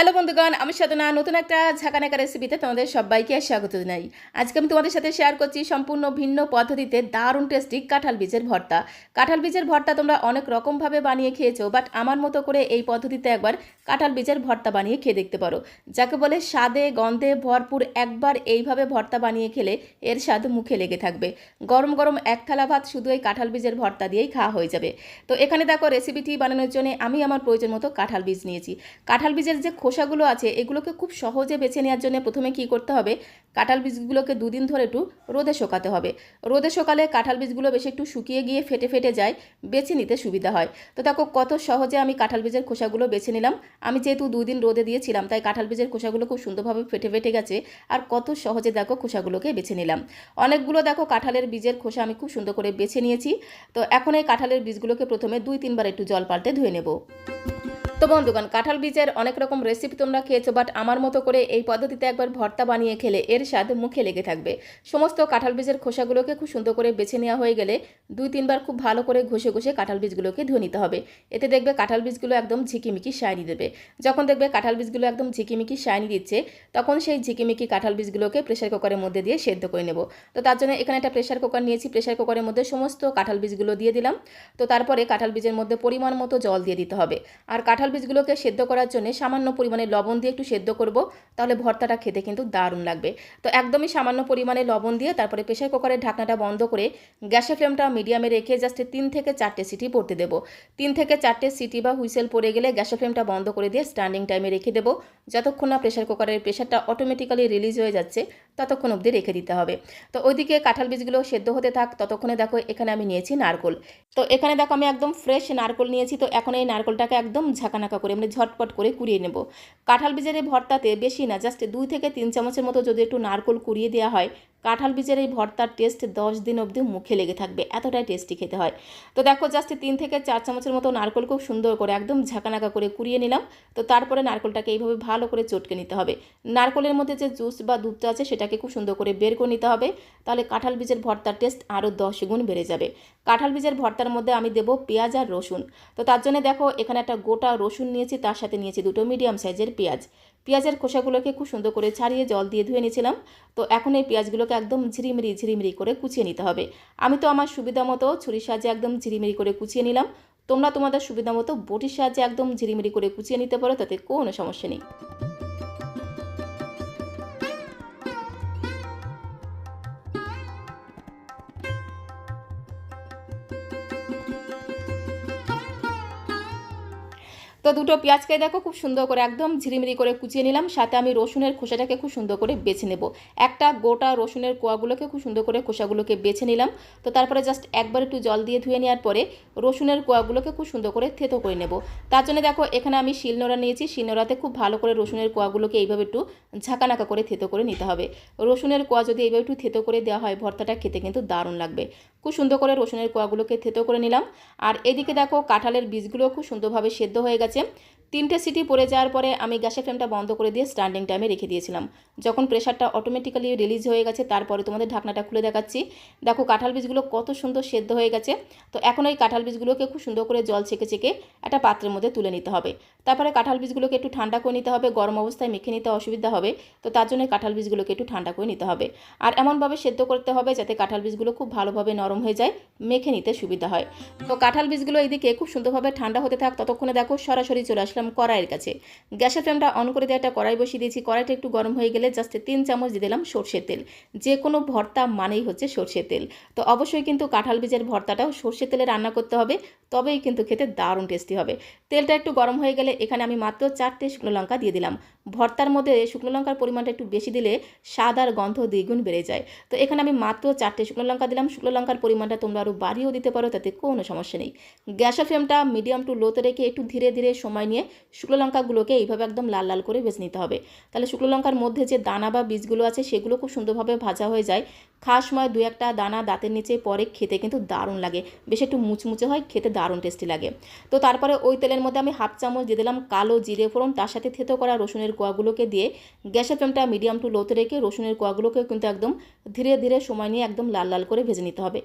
Hello বন্ধুগণ, আমি সাধনা নতুন একটা ঝাঁকানাকা রেসিপিতে তোমাদের সবাইকে স্বাগত জানাই। আজকে আমি তোমাদের সাথে শেয়ার করছি সম্পূর্ণ ভিন্ন পদ্ধতিতে দারুণ টেস্টি কাঁঠাল বীজের ভর্তা। কাঁঠাল বীজের ভর্তা তোমরা অনেক রকমভাবে বানিয়ে খেয়েছো, বাট আমার মতো করে এই পদ্ধতিতে একবার কাঁঠাল বীজের ভর্তা বানিয়ে খেয়ে দেখতে পারো, যাকে বলে স্বাদে গন্ধে ভরপুর। একবার এইভাবে ভর্তা বানিয়ে খেলে এর স্বাদ মুখে লেগে থাকবে। গরম গরম এক থালা ভাত শুধু এই কাঁঠাল বীজের ভর্তা দিয়েই খাওয়া হয়ে যাবে। তো এখানে দেখো, রেসিপিটি বানানোর জন্য আমি আমার প্রয়োজন মতো কাঁঠাল বীজ নিয়েছি। কাঁঠাল বীজের যে খোসাগুলো আছে এগুলোকে খুব সহজে বেছে নেওয়ার জন্য প্রথমে কি করতে হবে, কাঁঠাল বীজগুলোকে দুদিন ধরে একটু রোদে শুকাতে হবে। রোদে শুকালে কাঁঠাল বীজগুলো বেশি একটু শুকিয়ে গিয়ে ফেটে ফেটে যায়, বেছে নিতে সুবিধা হয়। তো দেখো কত সহজে আমি কাঁঠাল বীজের খোসাগুলো বেছে নিলাম। আমি যেহেতু 2 দিন রোদে দিয়েছিলাম তাই কাঁঠাল বীজের খোসাগুলো খুব সুন্দরভাবে ফেটে ফেটে গেছে। আর কত সহজে দেখো খোসাগুলোকে বেছে নিলাম। অনেকগুলো দেখো কাঁঠালের বীজের খোসা আমি খুব সুন্দর করে বেছে নিয়েছি। তো এখন এই কাঁঠালের বীজগুলোকে প্রথমে 2-3 বার একটু জল পাল্টে ধুয়ে নেব। তো বন্ধুগণ, কাঁঠাল বীজের অনেক রকম রেসিপি তোমরা খেয়েছো, বাট আমার মতো করে এই পদ্ধতিতে একবার ভর্তা বানিয়ে খেলে এর স্বাদ মুখে লেগে থাকবে। সমস্ত কাঁঠাল বীজের খোসাগুলোকে খুব সুন্দর করে বেছে নেওয়া হয়ে গেলে 2-3 বার খুব ভালো করে ঘষে ঘষে কাঁঠাল বীজগুলোকে ধুয়ে নিতে হবে। এতে দেখবে কাঁঠাল বীজগুলো একদম ঝিকিমিকি শাইনি দেবে। যখন দেখবে কাঁঠাল বীজগুলো একদম ঝিকিমিকি শাইনি দিচ্ছে, তখন সেই ঝিকিমিকি কাঁঠাল বীজগুলোকে প্রেসার কুকারের মধ্যে দিয়ে সেদ্ধ করে নেব। তো তার জন্য এখানে একটা প্রেসার কুকার নিয়েছি। প্রেসার কুকারের মধ্যে সমস্ত কাঁঠাল বীজগুলো দিয়ে দিলাম। তো তারপরে কাঁঠাল বীজের মধ্যে পরিমাণ মতো জল দিয়ে দিতে হবে। আর কাঁঠাল বীজগুলোকে সেদ্ধ করার জন্য সামান্য পরিমাণে লবণ দিয়ে একটু সেদ্ধ করব, তাহলে ভর্তাটা খেতে কিন্তু দারুণ লাগবে। তো একদমই সামান্য পরিমাণে লবণ দিয়ে তারপরে প্রেসার কুকারের ঢাকনাটা বন্ধ করে গ্যাসের ফ্লেমটা মিডিয়ামে রেখে জাস্ট 3 থেকে 4টে সিটি পড়তে দেবো। 3 থেকে 4টে সিটি বা হুইসেল পড়ে গেলে গ্যাসের ফ্লেমটা বন্ধ করে দিয়ে স্ট্যান্ডিং টাইমে রেখে দেবো। যতক্ষণ না প্রেসার কুকারের প্রেসারটা অটোমেটিক্যালি রিলিজ হয়ে যাচ্ছে ততক্ষণ অবধি রেখে দিতে হবে। তো ওইদিকে কাঁঠাল বীজগুলো সেদ্ধ হতে থাক, ততক্ষণে দেখো এখানে আমি নিয়েছি নারকোল। তো এখানে দেখো আমি একদম ফ্রেশ নারকোল নিয়েছি। তো এখন এই নারকোলটাকে একদম ঝাঁকানাকা করে মানে ঝটপট করে কুড়িয়ে নেব। কাঁঠাল বীজের এই ভর্তাতে বেশি না, জাস্ট 2 থেকে 3 চামচের মতো যদি একটু নারকোল কুড়িয়ে দেওয়া হয়, কাঁঠাল বীজের এই ভর্তার টেস্ট 10 দিন অবধি মুখে লেগে থাকবে, এতটাই টেস্টি খেতে হয়। তো দেখো জাস্ট 3 থেকে 4 চামচের মতো নারকোল খুব সুন্দর করে একদম ঝাঁকানাকা করে কুড়িয়ে নিলাম। তো তারপরে নারকোলটাকে এইভাবে ভালো করে চটকে নিতে হবে। নারকোলের মধ্যে যে জুস বা দুধটা আছে সেটাকে খুব সুন্দর করে বের করে নিতে হবে, তাহলে কাঁঠাল বীজের ভর্তার টেস্ট আরও 10 গুণ বেড়ে যাবে। কাঁঠাল বীজের ভর্তার মধ্যে আমি দেবো পেঁয়াজ আর রসুন। তো তার জন্য দেখো এখানে একটা গোটা রসুন নিয়েছি, তার সাথে নিয়েছি 2টো মিডিয়াম সাইজের পেঁয়াজ। পেঁয়াজের খোসাগুলোকে খুব সুন্দর করে ছাড়িয়ে জল দিয়ে ধুয়ে নিয়েছিলাম। তো এখন এই পেঁয়াজগুলোকে একদম ঝিরিমিরি ঝিরিমিরি করে কুচিয়ে নিতে হবে। আমি তো আমার সুবিধা মতো ছুরির সাহায্যে একদম ঝিরিমিরি করে কুচিয়ে নিলাম। তোমরা তোমাদের সুবিধা মতো বটির সাহায্যে একদম ঝিরিমিরি করে কুচিয়ে নিতে পারো, তাতে কোনো সমস্যা নেই। তো 2টো পেঁয়াজকে দেখো খুব সুন্দর করে একদম ঝিরিমিরি করে কুচিয়ে নিলাম। সাথে আমি রসুনের খোসাটাকে খুব সুন্দর করে বেছে নেব। একটা গোটা রসুনের কোয়াগুলোকে খুব সুন্দর করে খোসাগুলোকে বেছে নিলাম। তো তারপরে জাস্ট একবার একটু জল দিয়ে ধুয়ে নেওয়ার পরে রসুনের কোয়াগুলোকে খুব সুন্দর করে থেতো করে নেব। তার জন্য দেখো এখানে আমি শিলনোড়া নিয়েছি। শিলনোড়াতে খুব ভালো করে রসুনের কোয়াগুলোকে এইভাবে একটু ঝাঁকানাকা করে থেতো করে নিতে হবে। রসুনের কোয়া যদি এইভাবে একটু থেতো করে দেওয়া হয়, ভর্তাটা খেতে কিন্তু দারুণ লাগবে। খুব সুন্দর করে রসুনের কোয়াগুলোকে থেতো করে নিলাম। আর এদিকে দেখো কাঁঠালের বীজগুলো খুব সুন্দরভাবে সেদ্ধ হয়ে গেছে। 3টে সিটি পড়ে যাওয়ার পরে আমি গ্যাসের ফ্লেমটা বন্ধ করে দিয়ে স্ট্যান্ডিং টাইমে রেখে দিয়েছিলাম। যখন প্রেশারটা অটোমেটিক্যালি রিলিজ হয়ে গেছে, তারপরে তোমাদের ঢাকনাটা খুলে দেখাচ্ছি। দেখো কাঁঠাল বীজগুলো কত সুন্দর সেদ্ধ হয়ে গেছে। তো এখন এই কাঁঠাল বীজগুলোকে খুব সুন্দর করে জল ছেঁকে ছেঁকে একটা পাত্রের মধ্যে তুলে নিতে হবে। তারপরে কাঁঠাল বীজগুলোকে একটু ঠান্ডা করে নিতে হবে। গরম অবস্থায় মেখে নিতে অসুবিধা হবে, তো তার জন্য কাঁঠাল বীজগুলোকে একটু ঠান্ডা করে নিতে হবে। আর এমনভাবে সেদ্ধ করতে হবে যাতে কাঁঠাল বীজগুলো খুব ভালোভাবে নরম হয়ে যায়, মেখে নিতে সুবিধা হয়। তো কাঁঠাল বীজগুলো এইদিকে খুব সুন্দরভাবে ঠান্ডা হতে থাক, ততক্ষণে দেখো সরাসরি চলে আসলাম কড়াইয়ের কাছে। গ্যাসের ফ্লেমটা অন করে দিয়ে একটা কড়াই বসিয়ে দিয়েছি। কড়াইটা একটু গরম হয়ে গেলে জাস্ট 3 চামচ দিয়ে দিলাম সরষের তেল। যে কোনো ভর্তা মানেই হচ্ছে সরষের তেল। তো অবশ্যই কিন্তু কাঁঠাল বীজের ভর্তাটাও সরষের তেলে রান্না করতে হবে, তবেই কিন্তু খেতে দারুণ টেস্টি হবে। তেলটা একটু গরম হয়ে গেলে এখানে আমি মাত্র 4টে শুকনো লঙ্কা দিয়ে দিলাম। ভর্তার মধ্যে শুকনো লঙ্কার পরিমাণটা একটু বেশি দিলে স্বাদ আর গন্ধ দ্বিগুণ বেড়ে যায়। তো এখানে আমি মাত্র 4টে শুকনো লঙ্কা দিলাম। শুকনো লঙ্কার পরিমাণটা তোমরা আরও বাড়িয়েও দিতে পারো, তাতে কোনো সমস্যা নেই। গ্যাসের ফ্লেমটা মিডিয়াম টু লোতে রেখে একটু ধীরে ধীরে সময় নিয়ে শুকনো লঙ্কাগুলোকে এইভাবে একদম লাল লাল করে ভেজে নিতে হবে। তাহলে শুকনো লঙ্কার মধ্যে যে দানা বা বীজগুলো আছে সেগুলো খুব সুন্দরভাবে ভাজা হয়ে যায়। খাওয়ার সময় 2-1টা দানা দাঁতের নিচে পরে, খেতে কিন্তু দারুণ লাগে। বেশ একটু মুচমুচে হয়, খেতে দারুণ টেস্টি লাগে। তো তারপরে ওই তেলের মধ্যে আমি 1/2 চামচ দিয়ে দিলাম কালো জিরে ফোড়ন। তার সাথে থেতো করা রসুনের কোয়াগুলোকে দিয়ে গ্যাসের ফ্লেমটা মিডিয়াম টু লোতে রেখে রসুনের কোয়াগুলোকে কিন্তু একদম ধীরে ধীরে সময় নিয়ে একদম লাল লাল করে ভেজে নিতে হবে।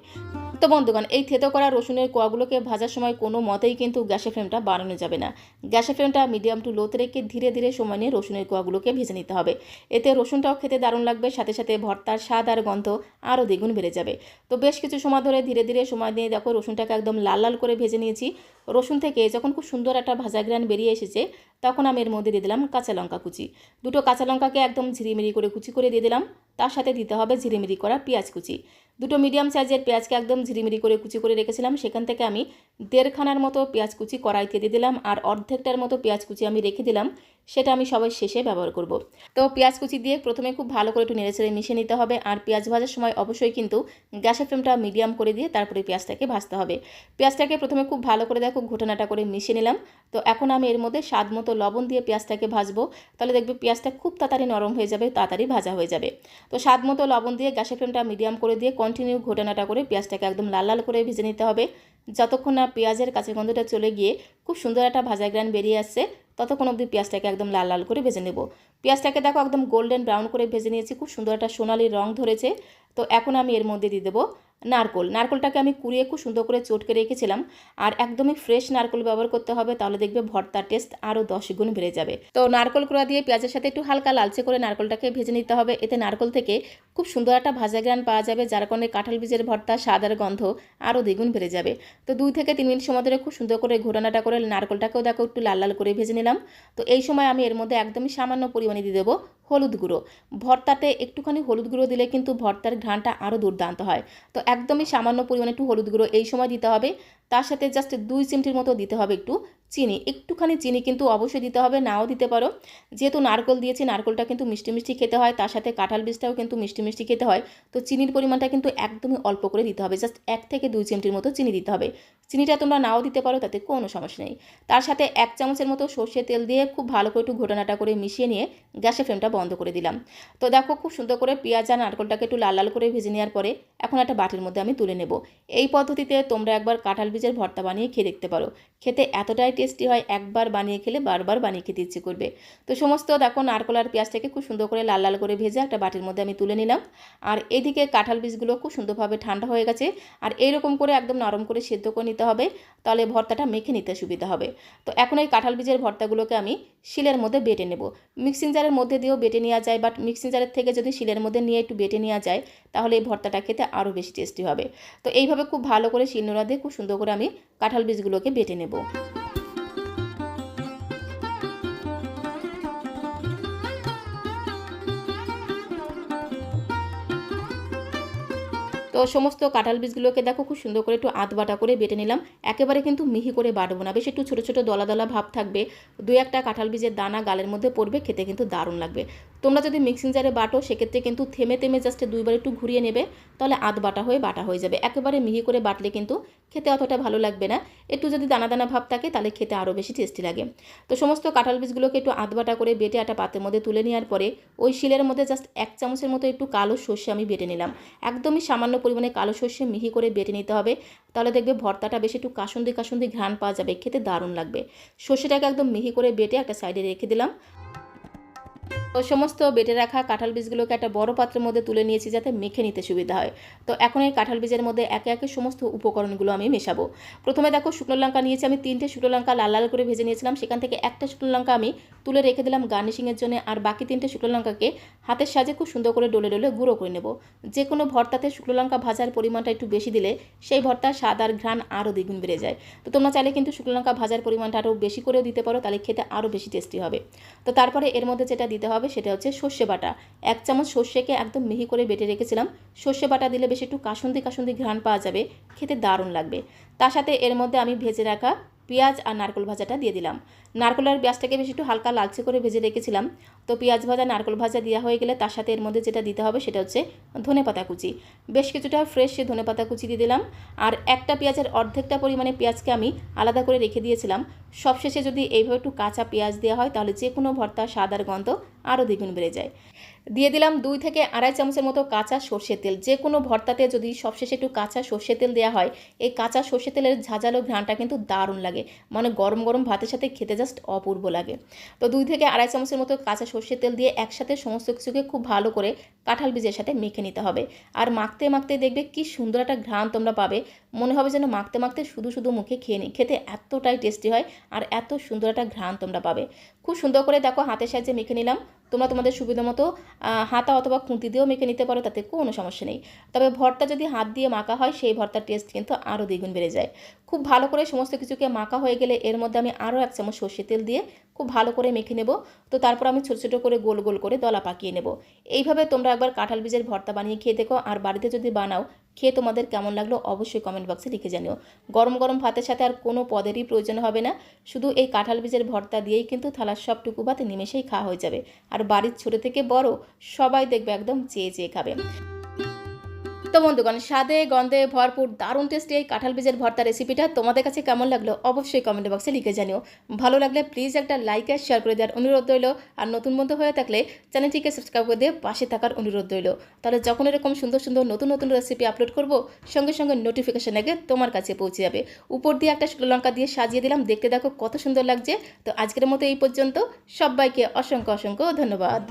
তো বন্ধুগণ, এই থেতো করা রসুনের কোয়াগুলোকে ভাজার সময় কোনো মতেই কিন্তু গ্যাসের ফ্লেমটা বাড়ানো যাবে না। গ্যাসের ফ্লেমটা মিডিয়াম টু লোতে রেখে ধীরে ধীরে সময় নিয়ে রসুনের কোয়াগুলোকে ভেজে নিতে হবে। এতে রসুনটাও খেতে দারুণ লাগবে, সাথে সাথে ভর্তার স্বাদ আর গন্ধ আরও দ্বিগুণ বেড়ে যাবে। তো বেশ কিছু সময় ধরে ধীরে ধীরে সময় দিয়ে দেখো রসুনটাকে একদম লাল লাল করে ভেজে নিয়েছি। রসুন থেকে যখন খুব সুন্দর একটা ভাজা গ্রান বেরিয়ে এসেছে, তখন আমি এর মধ্যে দিয়ে দিলাম কাঁচা লঙ্কা কুচি। দুটো কাঁচা লঙ্কাকে একদম ঝিরিমিরি করে কুচি করে দিয়ে দিলাম। তার সাথে দিতে হবে ঝিরিমিরি করা পেঁয়াজ কুচি। দুটো মিডিয়াম সাইজের পেঁয়াজকে একদম ঝিরিমিরি করে কুচি করে রেখেছিলাম, সেখান থেকে আমি 1.5 খানার মতো পেঁয়াজ কুচি কড়াইতে দিয়ে দিলাম, আর অর্ধেকটার মতো পেঁয়াজ কুচি আমি রেখে দিলাম, সেটা আমি সবাই শেষে ব্যবহার করব। তো পেঁয়াজ কুচি দিয়ে প্রথমে খুব ভালো করে একটু নেড়েচেড়ে মিশিয়ে নিতে হবে। আর পেঁয়াজ ভাজার সময় অবশ্যই কিন্তু গ্যাসের ফ্লেমটা মিডিয়াম করে দিয়ে তারপরে পেঁয়াজটাকে ভাজতে হবে। পেঁয়াজটাকে প্রথমে খুব ভালো করে দেখো ঘুটনাটা করে মিশিয়ে নিলাম। তো এখন আমি এর মধ্যে স্বাদ মতো লবণ দিয়ে পেঁয়াজটাকে ভাজবো, তাহলে দেখবে পেঁয়াজটা খুব তাড়াতাড়ি নরম হয়ে যাবে, তাড়াতাড়ি ভাজা হয়ে যাবে। তো স্বাদ মতো লবণ দিয়ে গ্যাসের ফ্লেমটা মিডিয়াম করে দিয়ে কন্টিনিউ ঘোটানাটা করে পেঁয়াজটাকে একদম লাল লাল করে ভেজে নিতে হবে, যতক্ষণ না পেঁয়াজের কাঁচা গন্ধটা চলে গিয়ে খুব সুন্দর একটা ভাজা গ্রান বেরিয়ে আসছে, ততক্ষণ অবধি পেঁয়াজটাকে একদম লাল লাল করে ভেজে নেব। পেঁয়াজটাকে দেখো একদম গোল্ডেন ব্রাউন করে ভেজে নিয়েছি, খুব সুন্দর একটা সোনালি রং ধরেছে। তো এখন আমি এর মধ্যে দিয়ে দেবো নারকোল। নারকোলটাকে আমি কুড়িয়ে খুব সুন্দর করে চটকে রেখেছিলাম, আর একদমই ফ্রেশ নারকোল ব্যবহার করতে হবে, তাহলে দেখবে ভর্তার টেস্ট আরও 10 গুণ বেড়ে যাবে। তো নারকোল কুড়া দিয়ে পেঁয়াজের সাথে একটু হালকা লালচে করে নারকোলটাকে ভেজে নিতে হবে। এতে নারকোল থেকে খুব সুন্দর একটা ভাজা গ্রান পাওয়া যাবে, যার কারণে কাঁঠাল বীজের ভর্তা স্বাদ আর গন্ধ আরও দ্বিগুণ বেড়ে যাবে। তো 2 থেকে 3 মিনিট সময় ধরে খুব সুন্দর করে ঘোরানাটা করে নারকোলটাকেও দেখো একটু লাল লাল করে ভেজে নিলাম। তো এই সময় আমি এর মধ্যে একদমই সামান্য পরিমাণে দিয়ে দেবো হলুদ গুঁড়ো। ভর্তাতে একটুখানি হলুদ গুঁড়ো দিলে কিন্তু ভর্তার ঘ্রাণটা আরও দুর্দান্ত হয়। তো একদমই সামান্য পরিমাণে একটু হলুদ গুঁড়ো এই সময় দিতে হবে। তার সাথে জাস্ট 2 চিমটির মতো দিতে হবে একটু চিনি। একটুখানি চিনি কিন্তু অবশ্যই দিতে হবে, নাও দিতে পারো। যেহেতু নারকোল দিয়েছি, নারকোলটা কিন্তু মিষ্টি মিষ্টি খেতে হয়, তার সাথে কাঁঠাল বীজটাও কিন্তু মিষ্টি মিষ্টি খেতে হয়। তো চিনির পরিমাণটা কিন্তু একদমই অল্প করে দিতে হবে, জাস্ট 1 থেকে 2 চিমটির মতো চিনি দিতে হবে। চিনিটা তোমরা নাও দিতে পারো, তাতে কোনো সমস্যা নেই। তার সাথে 1 চামচের মতো সর্ষে তেল দিয়ে খুব ভালো করে একটু ঘোটানাটা করে মিশিয়ে নিয়ে গ্যাসের ফ্লেমটা বন্ধ করে দিলাম। তো দেখো খুব সুন্দর করে পেঁয়াজ আর নারকোলটাকে একটু লাল লাল করে ভেজে নেওয়ার পরে এখন একটা বাটির মধ্যে আমি তুলে নেব। এই পদ্ধতিতে তোমরা একবার কাঁঠাল বীজের ভর্তা বানিয়ে খেয়ে দেখতে পারো, খেতে এতটাই টেস্টি হয়, একবার বানিয়ে খেলে বারবার বানিয়ে খেতে ইচ্ছে করবে। তো সমস্ত দেখো নারকোল আর পেঁয়াজটাকে খুব সুন্দর করে লাল লাল করে ভেজে একটা বাটির মধ্যে আমি তুলে নিলাম। আর এদিকে কাঁঠাল বীজগুলো খুব সুন্দরভাবে ঠান্ডা হয়ে গেছে, আর এইরকম করে একদম নরম করে সেদ্ধ করে নিতে হবে, তাহলে ভর্তাটা মেখে নিতে সুবিধা হবে। তো এখন এই কাঁঠাল বীজের ভর্তাগুলোকে আমি শিলের মধ্যে বেটে নেব। মিক্সিং জারের মধ্যে দিয়েও বেটে নেওয়া যায়, বাট মিক্সিং জারের থেকে যদি শিলের মধ্যে নিয়ে একটু বেটে নেওয়া যায়, তাহলে এই ভর্তাটা খেতে আরও বেশি টেস্টি হবে। তো এইভাবে খুব ভালো করে শিলনোড়া দিয়ে খুব সুন্দর করে আমি কাঁঠাল বীজগুলোকে বেটে নেব। তো সমস্ত কাঁঠাল বীজগুলোকে দেখো খুব সুন্দর করে একটু আধবাটা করে বেটে নিলাম। একেবারে কিন্তু মিহি করে বাটবো না, বেশ একটু ছোটো ছোটো দলা দলা ভাব থাকবে। 2-1টা কাঁঠাল বীজের দানা গালের মধ্যে পড়বে, খেতে কিন্তু দারুণ লাগবে। তোমরা যদি মিক্সিং জারে বাটো, সেক্ষেত্রে কিন্তু থেমে থেমে জাস্ট 2বার একটু ঘুরিয়ে নেবে, তাহলে আধবাটা হয়ে বাটা হয়ে যাবে। একেবারে মিহি করে বাটলে কিন্তু খেতে অতটা ভালো লাগবে না। একটু যদি দানা দানা ভাব থাকে, তাহলে খেতে আরও বেশি টেস্টি লাগে। তো সমস্ত কাঁঠাল বীজগুলোকে একটু আধবাটা করে বেটে একটা পাত্রের মধ্যে তুলে নেওয়ার পরে ওই শিলের মধ্যে জাস্ট 1 চামচের মতো একটু কালো সর্ষে আমি বেটে নিলাম। একদমই সামান্য পরিমাণে কালো সর্ষে মিহি করে বেটে নিতে হবে, তাহলে দেখবে ভর্তাটা বেশ একটু কাসুন্দি কাসুন্দি ঘ্রাণ পাওয়া যাবে, খেতে দারুণ লাগবে। সর্ষেটাকে একদম মিহি করে বেটে একটা সাইডে রেখে দিলাম। তো সমস্ত বেটে রাখা কাঁঠাল বীজগুলোকে একটা বড় পাত্রের মধ্যে তুলে নিয়েছি, যাতে মেখে নিতে সুবিধা হয়। তো এখন এই কাঁঠাল বীজের মধ্যে একে একে সমস্ত উপকরণগুলো আমি মেশাবো। প্রথমে দেখো শুকনো লঙ্কা নিয়েছি আমি 3টে শুকনো লঙ্কা লাল লাল করে ভেজে নিয়েছিলাম, সেখান থেকে একটা শুকনো লঙ্কা আমি তুলে রেখে দিলাম গার্নিশিংয়ের জন্য, আর বাকি 3টে শুকনো লঙ্কাকে হাতের সাহায্যে খুব সুন্দর করে ডলে ডলে গুঁড়ো করে নেব। যে কোনো ভর্তাতে শুকনো লঙ্কা ভাজার পরিমাণটা একটু বেশি দিলে সেই ভর্তার স্বাদ আর ঘ্রাণ আরও দ্বিগুণ বেড়ে যায়। তো তোমরা চাইলে কিন্তু শুকনো লঙ্কা ভাজার পরিমাণটা আরও বেশি করেও দিতে পারো, তাহলে খেতে আরও বেশি টেস্টি হবে। তো তারপরে এর মধ্যে যেটা দিতে হবে সেটা হচ্ছে সর্ষে বাটা। 1 চামচ সর্ষেকে একদম মিহি করে বেটে রেখেছিলাম। সর্ষে বাটা দিলে বেশ একটু কাসুন্দি কাসুন্দি ঘ্রাণ পাওয়া যাবে, খেতে দারুণ লাগবে। তার সাথে এর মধ্যে আমি ভেজে রাখা পেঁয়াজ আর নারকেল ভাজাটা দিয়ে দিলাম। নারকেল আর পেঁয়াজটাকে বেশ একটু হালকা লালচে করে ভেজে রেখেছিলাম। তো পেঁয়াজ ভাজা নারকেল ভাজা দেওয়া হয়ে গেলে তার সাথে এর মধ্যে যেটা দিতে হবে সেটা হচ্ছে ধনেপাতা কুচি। বেশ কিছুটা ফ্রেশ ধনেপাতা কুচি দিয়ে দিলাম। আর একটা পেঁয়াজের অর্ধেকটা পরিমাণে পেঁয়াজকে আমি আলাদা করে রেখে দিয়েছিলাম। সবশেষে যদি এইভাবে একটু কাঁচা পেঁয়াজ দেওয়া হয়, তাহলে যে কোনো ভর্তা স্বাদ আর গন্ধ আরও দ্বিগুণ বেড়ে যায়। দিয়ে দিলাম 2 থেকে আড়াই চামচের মতো কাঁচা সর্ষের তেল। যে কোনো ভর্তাতে যদি সবশেষে একটু কাঁচা সর্ষের তেল দেওয়া হয়, এই কাঁচা সর্ষের তেলের ঝাঁঝালো ঘ্রাণটা কিন্তু দারুণ লাগে। মানে গরম গরম ভাতের সাথে খেতে জাস্ট অপূর্ব লাগে। তো 2 থেকে আড়াই চামচের মতো কাঁচা সর্ষের তেল দিয়ে একসাথে সমস্ত কিছুকে খুব ভালো করে কাঁঠাল বীজের সাথে মেখে নিতে হবে। আর মাখতে মাখতে দেখবে কি সুন্দর একটা ঘ্রাণ তোমরা পাবে। মনে হবে যেন মাখতে মাখতে শুধু শুধু মুখে খেয়ে নিই। খেতে এতটাই টেস্টি হয় আর এত সুন্দর একটা ঘ্রাণ তোমরা পাবে। খুব সুন্দর করে দেখো হাতের সাহায্যে মেখে নিলাম। তোমরা তোমাদের সুবিধা মতো হাতা অথবা খুন্তি দিয়েও মেখে নিতে পারো, তাতে কোনো সমস্যা নেই। তবে ভর্তা যদি হাত দিয়ে মাখা হয় সেই ভর্তার টেস্ট কিন্তু আরও দ্বিগুণ বেড়ে যায়। খুব ভালো করে সমস্ত কিছুকে মাখা হয়ে গেলে এর মধ্যে আমি আরও 1 চামচ সর্ষের তেল দিয়ে খুব ভালো করে মেখে নেব। তো তারপর আমি ছোটো ছোটো করে গোল গোল করে দলা পাকিয়ে নেব। এইভাবে তোমরা একবার কাঁঠাল বীজের ভর্তা বানিয়ে খেয়ে দেখো, আর বাড়িতে যদি বানাও খেয়ে তোমাদের কেমন লাগলো অবশ্যই কমেন্ট বক্সে লিখে জানিও। গরম গরম ভাতের সাথে আর কোনো পদেরই প্রয়োজন হবে না, শুধু এই কাঁঠাল বীজের ভর্তা দিয়েই কিন্তু থালার সবটুকু ভাত নিমেষেই খাওয়া হয়ে যাবে। আর বাড়ির ছোটো থেকে বড় সবাই দেখবে একদম চেয়ে চেয়ে খাবে। তো বন্ধুগণ, স্বাদে গন্ধে ভরপুর দারুণ টেস্টি এই কাঁঠাল বীজের ভর্তা রেসিপিটা তোমাদের কাছে কেমন লাগলো অবশ্যই কমেন্ট বক্সে লিখে জানিও। ভালো লাগলে প্লিজ একটা লাইক আর শেয়ার করে দেওয়ার অনুরোধ রইল। আর নতুন বন্ধু হয়ে থাকলে চ্যানেলটিকে সাবস্ক্রাইব করে দিয়ে পাশে থাকার অনুরোধ রইল। তাহলে যখন এরকম সুন্দর সুন্দর নতুন নতুন রেসিপি আপলোড করব, সঙ্গে সঙ্গে নোটিফিকেশন আগে তোমার কাছে পৌঁছে যাবে। উপর দিয়ে একটা শুকনো লঙ্কা দিয়ে সাজিয়ে দিলাম, দেখতে দেখো কত সুন্দর লাগছে। তো আজকের মতো এই পর্যন্ত, সবাইকে অসংখ্য অসংখ্য ধন্যবাদ।